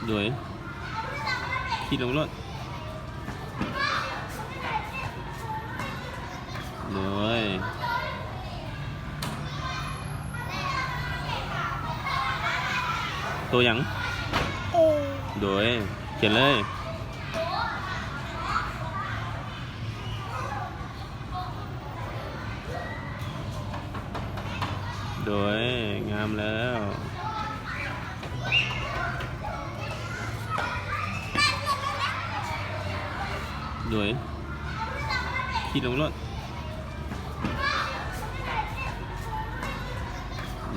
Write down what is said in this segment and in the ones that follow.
rồi khi lông luôn rồi tôi nhắn rồi chuyển lên rồi ngามแล้วrồi khi lông luôn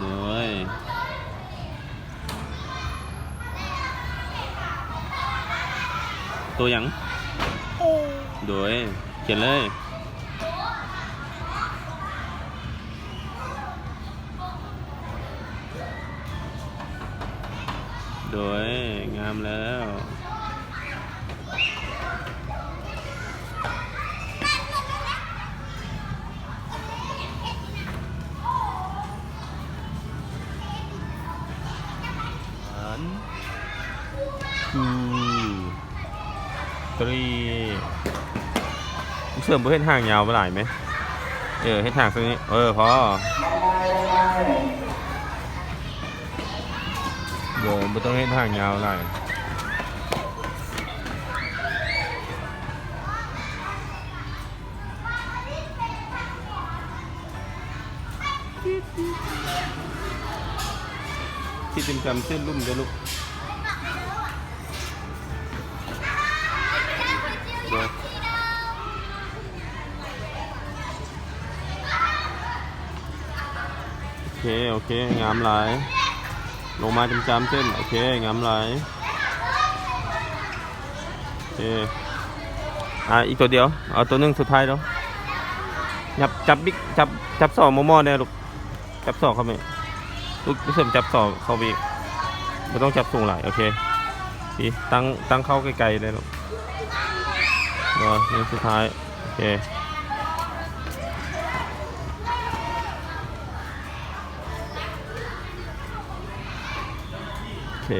rồi tôi nhắn rồi chuyển lên rồi ngามแล้วเสริมเพื่อเห็นห่างยาวไปหลายไหมเห็นห่างตรงนี้พอเดี๋ยวไม่ต้องเห็นห่างยาวหลายที่จำเส้นลุ่มจะลุกโอเคงามหลายลงมาจำเส้นโอเคงามหลายโอเคอีกตัวเดียวเอาตัวนึงสุดท้ายแล้วจับบิ๊กจับสองมอเนี่ยลูกจับสองเข้าไปลูกเสริมจับสองเข้าไปไม่ต้องจับสูงหลายโอเคพี่ตั้งเข้าไกลๆเลยลูกนี่สุดท้ายโอเคโอเค